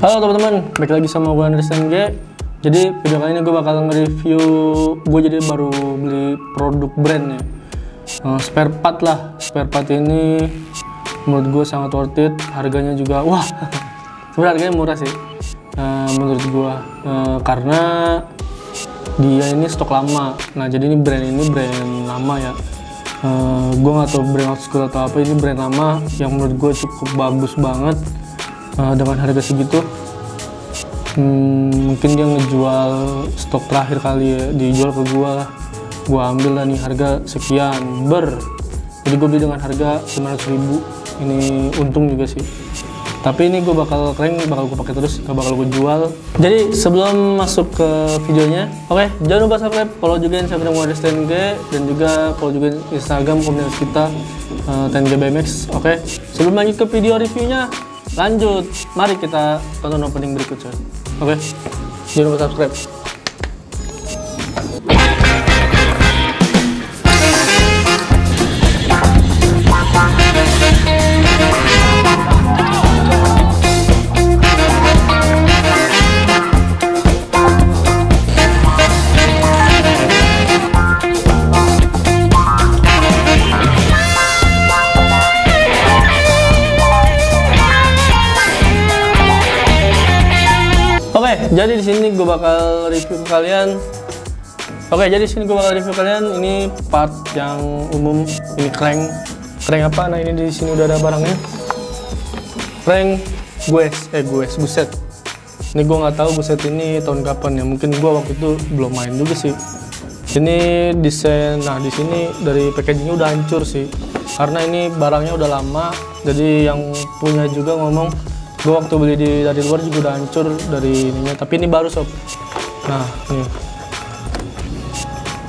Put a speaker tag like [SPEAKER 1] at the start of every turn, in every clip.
[SPEAKER 1] Halo teman-teman, balik lagi sama gue Andres NG. Jadi video kali ini gue bakal nge-review, gue jadi baru beli produk brand ya, spare part lah. Spare part ini menurut gue sangat worth it, harganya juga wah sebenarnya harganya murah sih menurut gue, karena dia ini stok lama. Nah jadi ini brand lama ya, gue nggak tahu brand old school atau apa, ini brand lama yang menurut gue cukup bagus banget. Dengan harga segitu, mungkin dia ngejual stok terakhir kali ya, dijual ke gua lah. Gua ambil lah nih harga sekian jadi gue beli dengan harga 500.000. Ini untung juga sih, tapi ini gue bakal gue pakai terus, gak bakal gue jual. Jadi sebelum masuk ke videonya, oke, jangan lupa subscribe, follow juga Instagram gue TNG, dan juga follow juga Instagram komunitas kita TNG BMX. Oke, sebelum lanjut ke video reviewnya, lanjut, mari kita tonton opening berikutnya. Oke, jangan lupa subscribe. Jadi di sini gue bakal review ke kalian. Ini part yang umum. Ini crank apa? Nah ini di sini udah ada barangnya. Crank guset. Ini gue nggak tahu guset ini tahun kapan ya. Mungkin gue waktu itu belum main juga sih. Ini desain. Nah di sini dari packagingnya udah hancur sih. Karena ini barangnya udah lama. Jadi yang punya juga ngomong, gue waktu beli dari luar juga udah hancur dari ininya, tapi ini baru sob.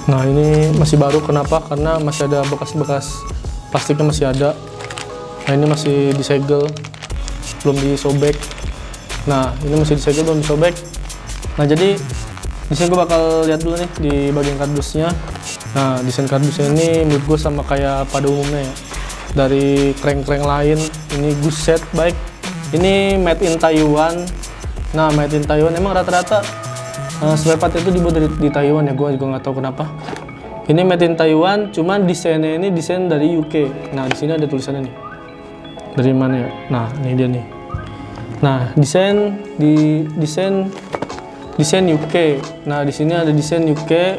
[SPEAKER 1] Nah ini masih baru. Kenapa? Karena masih ada bekas-bekas plastiknya, masih ada. Nah ini masih disegel, belum disobek. Nah ini masih disegel, belum disobek. Nah jadi di sini gue bakal lihat dulu nih di bagian kardusnya. Nah desain kardusnya ini menurut gue sama kayak pada umumnya ya, dari crank-crank lain. Ini guset bike. Ini made in Taiwan. Nah, made in Taiwan emang rata-rata spare part itu dibuat di Taiwan ya. Gue juga nggak tahu kenapa. Ini made in Taiwan, cuman desainnya ini desain dari UK. Nah, di sini ada tulisannya nih. Dari mana ya? Nah, ini dia nih. Nah, desain UK. Nah, di sini ada desain UK,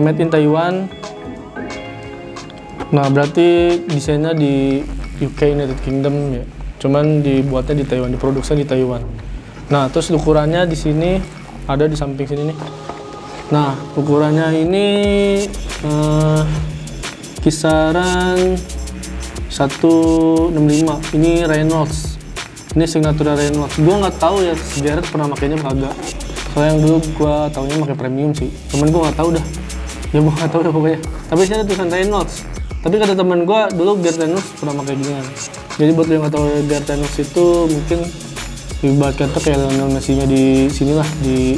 [SPEAKER 1] made in Taiwan. Nah, berarti desainnya di UK, United Kingdom ya. Cuman dibuatnya di Taiwan, diproduksi di Taiwan. Nah, terus ukurannya di sini ada di samping sini nih. Nah, ukurannya ini kisaran 165. Ini Reynolds. Ini signature Reynolds. Gua nggak tahu ya Garrett pernah makainya kagak. Soalnya yang dulu gua taunya pakai premium sih. Cuman gua nggak tahu dah. Ya gua nggak tahu dah pokoknya. Tapi sini ada tulisan Reynolds. Tapi kata teman gua dulu Garrett Reynolds pernah pakai ginian. Jadi buat yang nggak tahu Garrett Reynolds itu mungkin ibarat kata kayak Lionel Messi-nya di sinilah di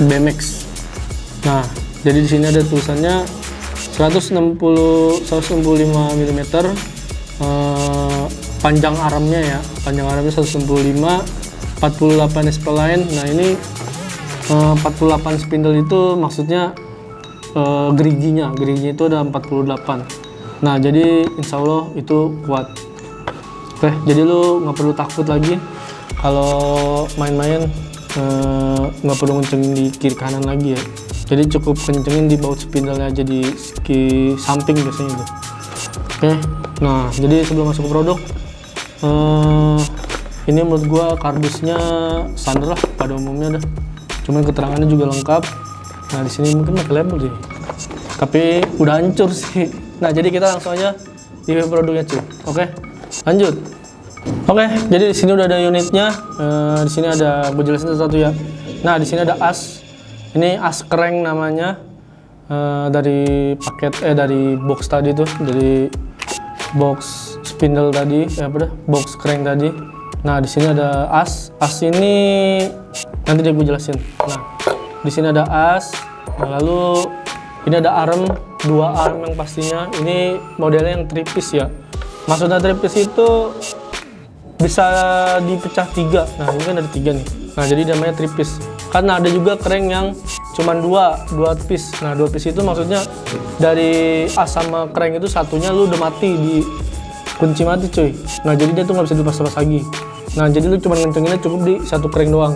[SPEAKER 1] BMX. Nah, jadi di sini ada tulisannya 165 mm, panjang armnya ya. Panjang armnya 165, 48 spline. Nah, ini 48 spindle itu maksudnya geriginya itu ada 48. Nah, jadi insya Allah itu kuat. Oke, jadi lu nggak perlu takut lagi kalau main-main, nggak perlu kencengin di kiri kanan lagi ya. Jadi cukup kencengin di baut spindle aja, di samping biasanya itu. Oke, nah jadi sebelum masuk ke produk, ini menurut gua kardusnya standar lah pada umumnya dah. Cuman keterangannya juga lengkap. Nah di sini mungkin pakai label sih, tapi udah hancur sih. Nah jadi kita langsung aja di produknya cuy. Oke. Lanjut. Oke, jadi di sini udah ada unitnya. Di sini ada, gue jelasin satu-satu ya. Nah, di sini ada as. Ini as crank namanya. Dari dari box tadi tuh, dari box spindle tadi, box crank tadi. Nah, di sini ada as. As ini nanti gue jelasin. Nah, di sini ada as. Nah, lalu ini ada arm, 2 arm yang pastinya. Ini modelnya yang 3 piece ya. Maksudnya 3 piece itu bisa dipecah 3. Nah ini kan ada 3 nih. Nah jadi namanya 3 piece. Karena ada juga crank yang cuman 2 piece. Nah 2 piece itu maksudnya dari as sama crank itu satunya lu udah mati, di kunci mati cuy. Nah jadi dia tuh nggak bisa dilepas-lepas lagi. Nah jadi lu cuman ngencenginnya cukup di 1 crank doang.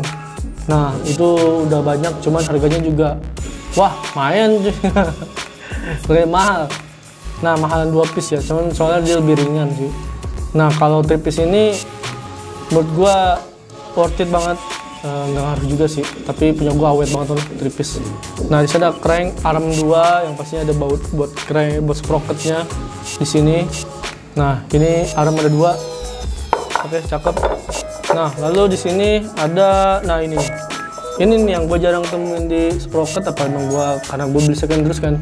[SPEAKER 1] Nah itu udah banyak, cuman harganya juga wah lumayan cuy. Lumayan mahal. Nah mahalan 2 piece ya, cuman soalnya dia lebih ringan sih. Nah kalau 3 piece ini menurut gua worth it banget. Nggak ngaruh juga sih, tapi punya gua awet banget tuh 3 piece. Nah di sini ada crank arm 2 yang pastinya ada baut buat crank, buat sprocketnya di sini. Nah ini arm ada 2. Oke cakep. Nah lalu di sini ada, nah ini nih yang gue jarang temuin di sprocket, apa emang gue karena gue beli second terus kan.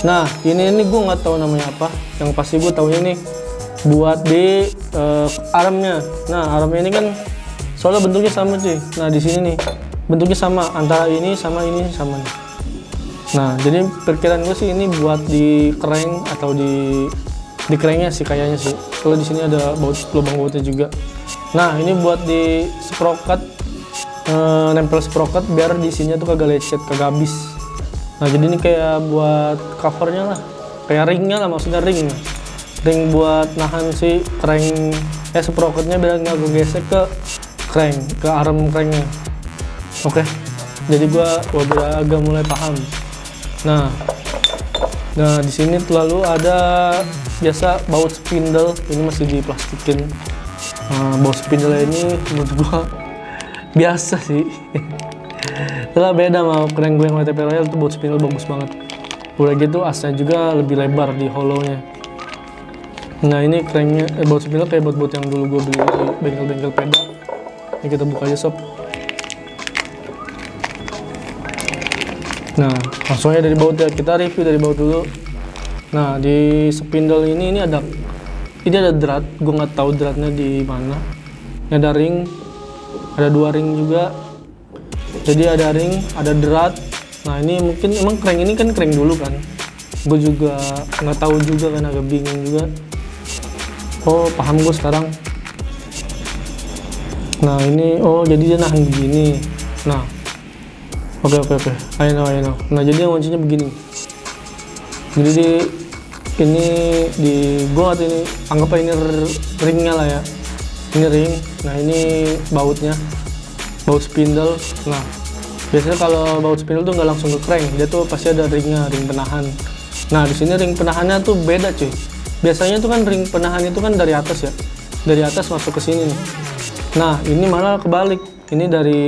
[SPEAKER 1] Nah ini gue nggak tahu namanya apa, yang pasti gue taunya ini buat di armnya. Nah armnya ini kan soalnya bentuknya sama cuy. Nah di sini nih bentuknya sama, antara ini sama nih. Nah jadi perkiraan gue sih ini buat di crank atau di cranknya sih kayaknya sih. Kalau di sini ada lubang bautnya juga. Nah ini buat di sprocket, nempel sprocket biar di sininya tuh kagak lecet, kagak habis. Nah jadi ini kayak buat covernya lah, kayak ringnya lah, maksudnya ring buat nahan si crank sprocketnya biar nggak gesek ke crank, ke arm cranknya. Oke, jadi gua agak mulai paham. Nah di sini lalu ada biasa baut spindle, ini masih diplastikin. Baut spindle ini menurut gua biasa sih. Setelah beda sama crank gue yang WTP Royal, itu baut spindle bagus banget. Udah gitu asnya juga lebih lebar di hollownya. Nah ini cranknya, baut spindle kayak baut yang dulu gue beli di bengkel-bengkel peda. Ini kita buka aja sob. Nah langsung aja dari baut ya, kita review dari baut dulu. Nah di spindle ini ada drat, gue nggak tahu dratnya di mana. Ini ada ring, ada 2 ring juga. Jadi ada ring, ada drat. Nah ini mungkin emang crank ini kan crank dulu kan. Gue juga nggak tahu juga kan, agak bingung juga. Oh paham gue sekarang. Nah ini, oh jadi dia nahan begini. Nah oke. I know. Nah jadi yang kuncinya begini. Jadi gue nggak tahu ini, anggap ini ringnya lah ya. Ini ring. Nah ini bautnya, baut spindle. Nah biasanya kalau baut spindle tuh nggak langsung ke crank, dia tuh pasti ada ringnya, ring penahan. Nah di sini ring penahannya tuh beda cuy. Biasanya tuh kan ring penahan itu kan dari atas ya, dari atas masuk ke sini nih. Nah ini malah kebalik, ini dari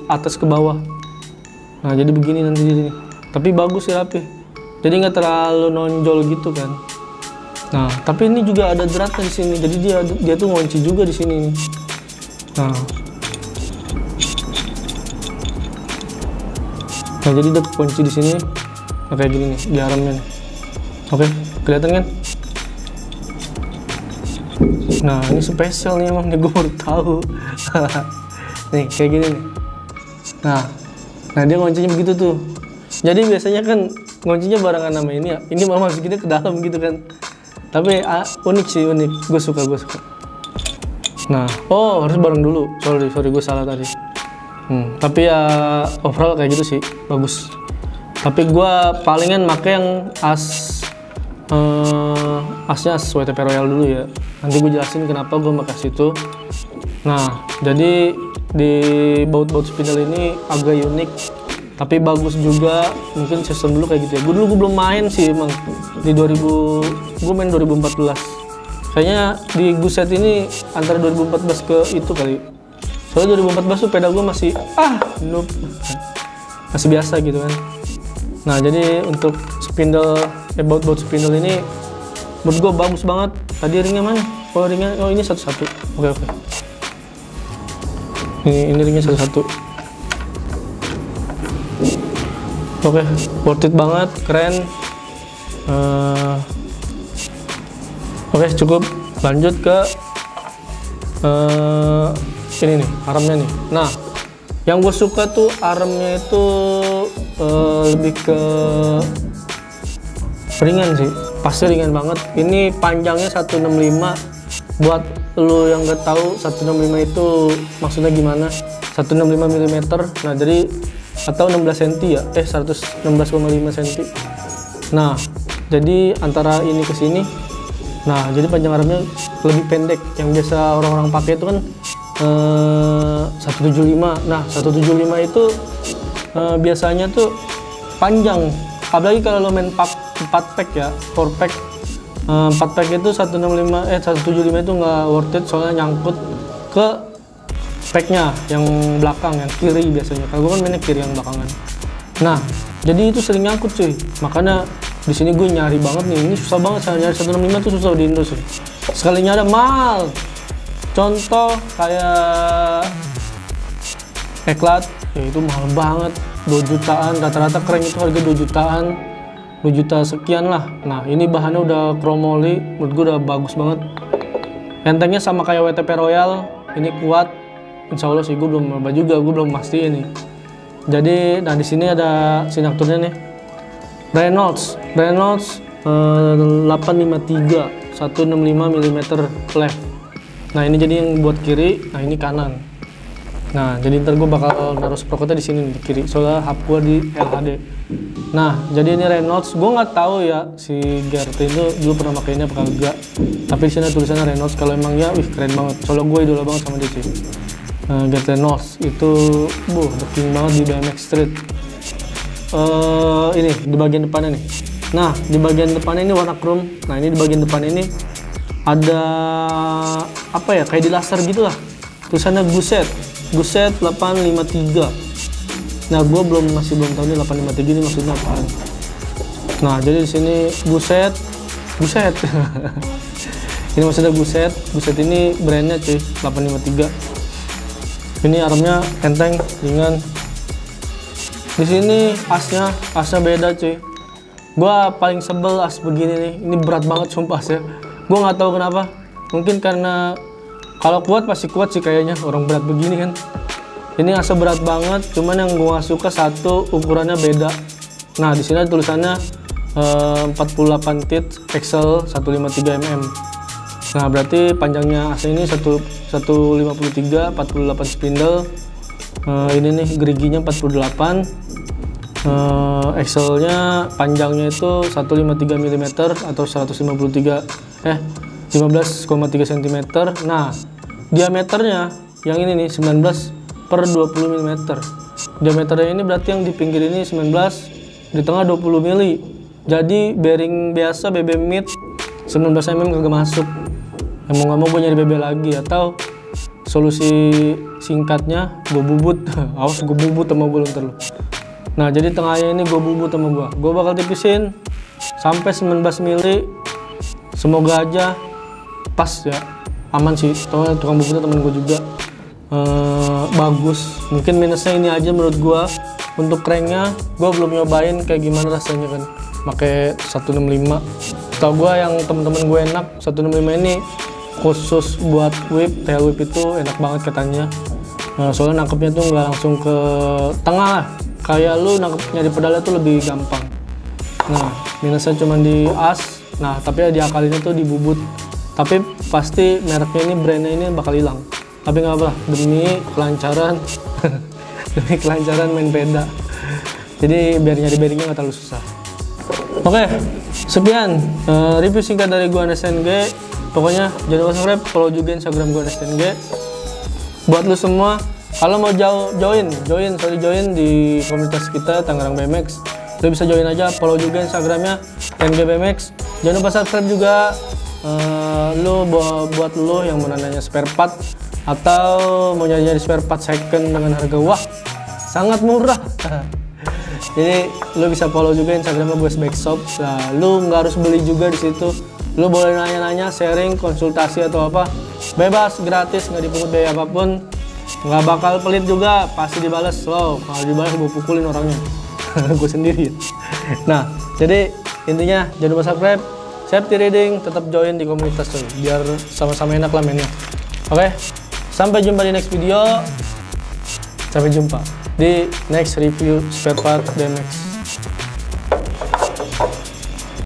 [SPEAKER 1] atas ke bawah. Nah jadi begini nanti di sini. Tapi bagus sih, rapi. Jadi nggak terlalu nonjol gitu kan. Nah tapi ini juga ada dratnya di sini. Jadi dia tuh ngunci juga di sini nih. Nah jadi dia kunci di sini. Nah, kayak gini nih di armnya nih. Oke, kelihatan kan? Nah ini spesial nih emang, gue baru tahu. Nih kayak gini nih. Nah dia kuncinya begitu tuh. Jadi biasanya kan kuncinya barengan sama ini ya. Ini malah masukinnya ke dalam gitu kan. Tapi unik sih, unik. Gue suka. Nah, oh harus bareng dulu. Sorry gue salah tadi. Tapi ya overall kayak gitu sih, bagus. Tapi gue palingan make yang asnya as WTP Royal dulu ya. Nanti gue jelasin kenapa gue pakai situ. Nah jadi di baut spindle ini agak unik, tapi bagus juga. Mungkin sistem dulu kayak gitu ya. Gue belum main sih emang di gue main 2014. Kayaknya di Guset ini antara 2014 ke itu kali. Soalnya 2014 tuh peda gue masih noob, masih biasa gitu kan. Nah jadi untuk spindle, baut spindle ini menurut gue bagus banget. Tadi ringnya mana? Oh ringnya, oh ini satu-satu. Oke. Ini ringnya satu-satu. Oke, worth it banget, keren. Oke, cukup. Lanjut ke ini nih, armnya nih. Nah, yang gue suka tuh armnya itu lebih ke ringan sih. Pasti ringan banget. Ini panjangnya 165 buat lu yang nggak tahu 165 itu maksudnya gimana, 165 mm. Nah, jadi atau 16 cm ya, 116,5 cm. Nah, jadi antara ini ke sini. Nah, jadi panjang armnya lebih pendek. Yang biasa orang-orang pakai itu kan 175. Nah, 175 itu biasanya tuh panjang. Apalagi kalau lo main 4 pack ya, 4 pack. 4 pack itu 175 itu nggak worth it, soalnya nyangkut ke packnya yang belakang, yang kiri biasanya. Kalau gue kan mainnya kiri yang belakangan. Nah, jadi itu sering nyangkut cuy. Makanya di sini gue nyari banget nih. Ini susah banget, saya nyari 165 tuh susah di Indo sih. Sekalinya ada mahal. Contoh kayak Eklat, ya itu mahal banget, 2 jutaan. Rata-rata crank itu harga 2 jutaan. 2 juta sekian lah. Nah, ini bahannya udah chromoly, menurut gue udah bagus banget. Entengnya sama kayak WTP Royal, ini kuat. Insya Allah sih, gue belum coba juga, gue belum pasti ini. Jadi, nah di sini ada sinakturnya nih. Reynolds 853, 165 mm left. Nah, ini jadi yang buat kiri, nah ini kanan. Nah, jadi ntar gue bakal naruh sproketnya di sini di kiri, soalnya hub gue di LHD. Nah, jadi ini Reynolds. Gue nggak tahu ya si GRT itu dulu pernah makainya apa enggak. Tapi di sini tulisannya Reynolds. Kalau emang ya, wih keren banget. Soalnya gue idola banget sama dia sih. GRT Reynolds itu, the king banget di BMX Street. Ini di bagian depannya nih. Nah, di bagian depannya ini warna chrome. Nah, ini di bagian depan ini ada apa ya? Kayak di laser gitu lah. Tulisannya Guset 853. Nah, gue masih belum tahu nih 853 ini maksudnya apaan. Nah, jadi di sini Guset. Ini maksudnya Guset ini brandnya cuy, 853. Ini armnya enteng, ringan. Di sini asnya beda cuy. Gue paling sebel as begini nih. Ini berat banget sumpah sih. Gue nggak tahu kenapa. Mungkin karena kalau kuat pasti kuat sih kayaknya, orang berat begini kan. Ini asnya berat banget, cuman yang gue gak suka satu, ukurannya beda. Nah, di sini tulisannya 48 tit Excel 153 mm. Nah, berarti panjangnya asnya ini 153, 48 spindle. Ini nih geriginya 48. Excel-nya panjangnya itu 153 mm atau 15,3 cm. Nah, diameternya yang ini nih 19/20 mm. Diameternya ini berarti yang di pinggir ini 19, di tengah 20 mm. Jadi bearing biasa BB mid 19 mm kagak masuk. Emang nggak mau gue nyari BB lagi, atau solusi singkatnya gue bubut. Awas gue bubut sama gue ntar lu. Nah, jadi tengahnya ini gue bubut sama gue. Gue bakal tipisin sampai 19 mm. Semoga aja pas ya, aman sih. Soalnya tukang bubutnya temen gue juga. Bagus. Mungkin minusnya ini aja menurut gue. Untuk cranknya gue belum nyobain kayak gimana rasanya kan pakai 165. Tau gue yang temen-temen gue enak 165 ini khusus buat whip, tail whip itu enak banget katanya. Soalnya nangkepnya tuh nggak langsung ke tengah lah, kayak lu nangkepnya di pedalnya tuh lebih gampang. Nah, minusnya cuma di as. Nah, tapi ya diakalinnya tuh di bubut. Tapi pasti mereknya ini, brandnya ini bakal hilang. Tapi nggak apa-apa, demi kelancaran demi kelancaran main peda. Jadi biar nyari bearingnya nggak terlalu susah. Oke, sekian review singkat dari gua NSNG. Pokoknya jangan lupa subscribe, follow juga Instagram gua NSNG. Buat lu semua, kalau mau join di komunitas kita Tangerang BMX, lu bisa join aja, follow juga Instagramnya TNG BMX. Jangan lupa subscribe juga. Buat lu yang mau nanya spare part atau mau nyari spare part second dengan harga sangat murah. Jadi lu bisa follow juga Instagramnya West Bike Shop. Nah, lu nggak harus beli juga di situ. Lu boleh nanya-nanya, sharing, konsultasi atau apa, bebas, gratis, nggak dipungut biaya apapun. Nggak bakal pelit juga, pasti dibalas. Slow, kalau dibalas gue pukulin orangnya. Gue sendiri. Nah, jadi intinya jangan lupa subscribe, safety riding, tetap join di komunitas tuh, biar sama-sama enak lah mainnya. Oke, sampai jumpa di next video. Sampai jumpa di next review spare part BMX.